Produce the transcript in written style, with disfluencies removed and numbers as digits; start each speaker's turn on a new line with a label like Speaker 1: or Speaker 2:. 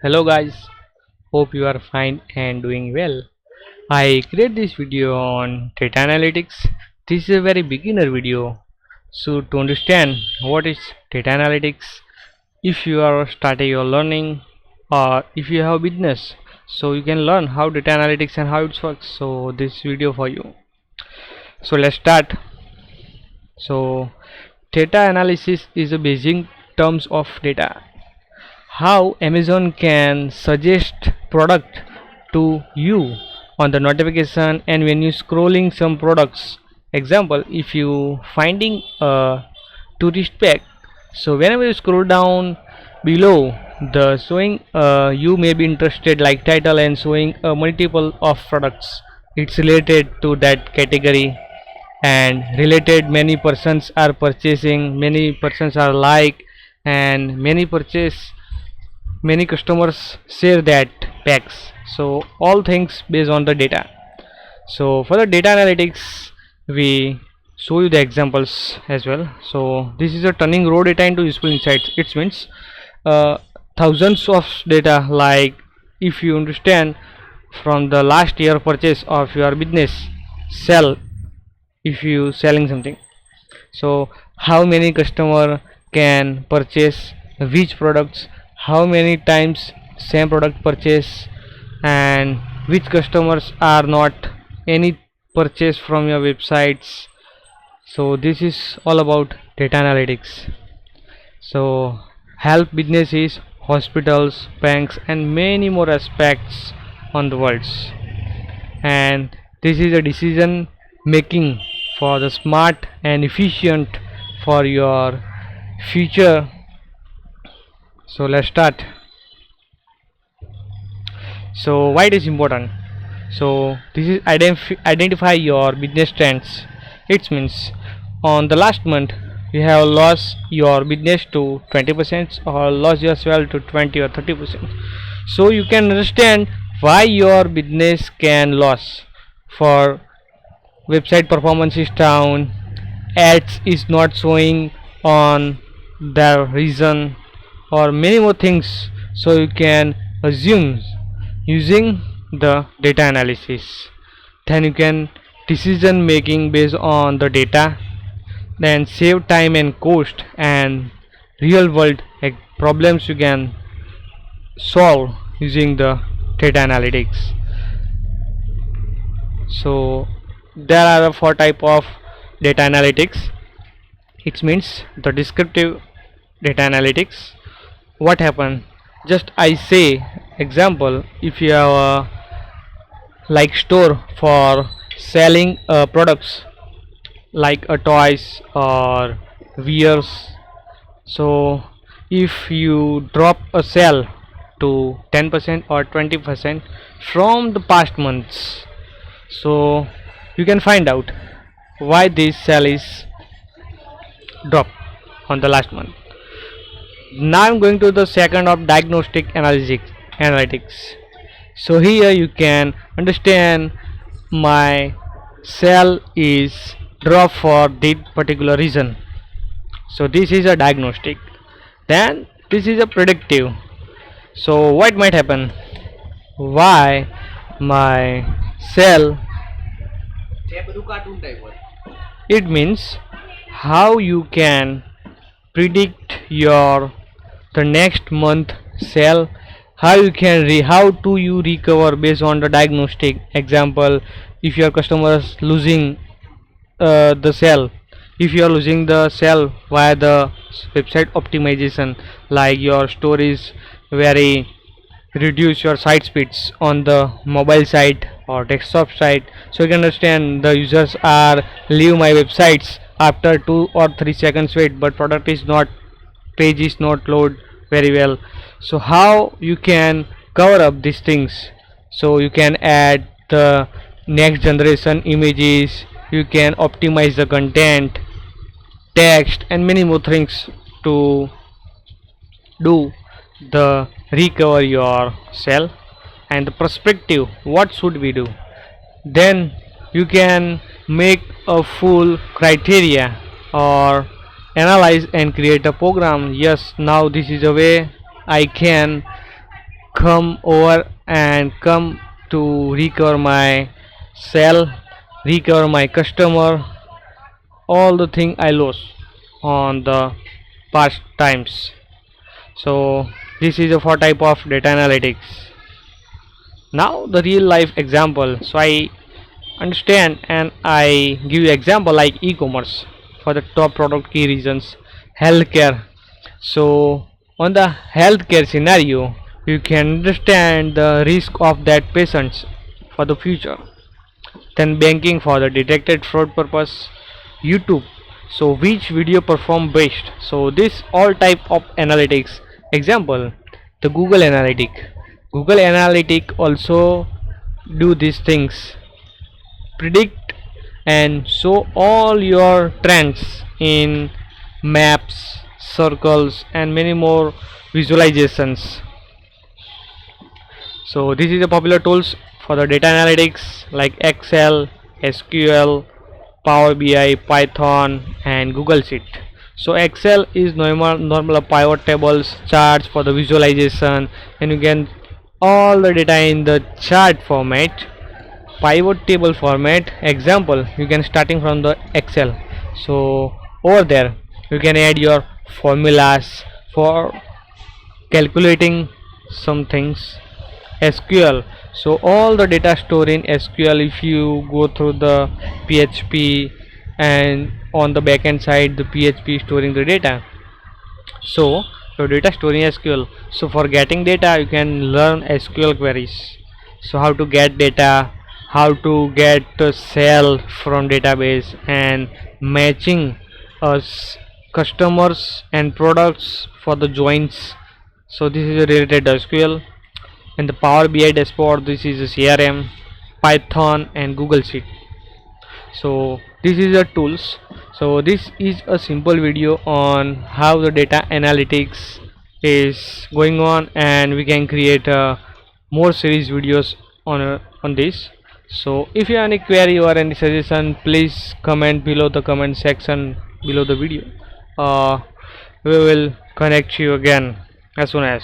Speaker 1: Hello guys, hope you are fine and doing well. I create this video on data analytics. This is a very beginner video. So to understand what is data analytics, if you are starting your learning or if you have business, so you can learn how data analytics and how it works. So this video for you. So let's start. So data analysis is a basic terms of data. How Amazon can suggest product to you on the notification and when you scrolling some products. Example, if you finding a tourist pack, so whenever you scroll down below the showing you may be interested like title and showing a multiple of products, it's related to that category and related many persons are purchasing, many persons are like, and many customers share that packs. So all things based on the data. So for the data analytics we show you the examples as well. So this is a turning raw data into useful insights. It means uh, thousands of data, like if you understand from the last year purchase of your business, sell, if you selling something, so how many customer can purchase which products, how many times same product purchase, and which customers are not any purchase from your websites. So this is all about data analytics. So help businesses, hospitals, banks and many more aspects on the worlds. And this is a decision making for the smart and efficient for your future. So let's start. So why it is important? So this is identify your business trends. It means on the last month you have lost your business to 20% or lost yourself to 20 or 30%, so you can understand why your business can lose. For website performance is down, ads is not showing on the reason, or many more things. So you can assume using the data analysis, then you can decision making based on the data, then save time and cost, and real world problems you can solve using the data analytics. So there are four type of data analytics. It means the descriptive data analytics. What happen, just I say example, if you have a like store for selling products like a toys or wears, so if you drop a sale to 10% or 20% from the past months, so you can find out why this sale is dropped on the last month. Now I'm going to the second of diagnostic analytics. So here you can understand my cell is drop for this particular reason. So this is a diagnostic. Then this is a predictive. So what might happen, why my cell, it means how you can predict your the next month sale, how you can how to you recover based on the diagnostic. Example, if your customers losing the sale, if you are losing the sale via the website optimization, like your store is very reduce your site speeds on the mobile site or desktop site, so you can understand the users are leave my websites after 2 or 3 seconds wait, but product is not, page is not load very well. So how you can cover up these things, so you can add the next generation images, you can optimize the content, text and many more things to do the recover your cell. And the perspective, what should we do, then you can make a full criteria or analyze and create a program. Yes, now this is a way I can come over and come to recover my sale, recover my customer, all the thing I lost on the past times. So this is a four type of data analytics. Now the real life example. So I understand and I give you example like e-commerce for the top product key regions, healthcare. So on the healthcare scenario, you can understand the risk of that patients for the future. Then banking for the detected fraud purpose, YouTube, so which video perform best. So this all type of analytics. Example, the Google analytic also do these things, predict and show all your trends in maps, circles and many more visualizations. So this is the popular tools for the data analytics like Excel, SQL, Power BI, Python and Google Sheet. So Excel is normal pivot tables, charts for the visualization, and you can all the data in the chart format, pivot table format. Example, you can starting from the Excel. So over there you can add your formulas for calculating some things. SQL, so all the data stored in SQL, if you go through the PHP and on the backend side the PHP storing the data. So your data storing SQL. So for getting data you can learn SQL queries. So how to get data, how to get a cell from database and matching us customers and products for the joins. So this is related to SQL. And the Power BI dashboard, this is a CRM, Python and Google Sheet. So this is the tools. So this is a simple video on how the data analytics is going on, and we can create more series videos on this. So if you have any query or any suggestion, please comment below the comment section below the video. We will connect you again as soon as.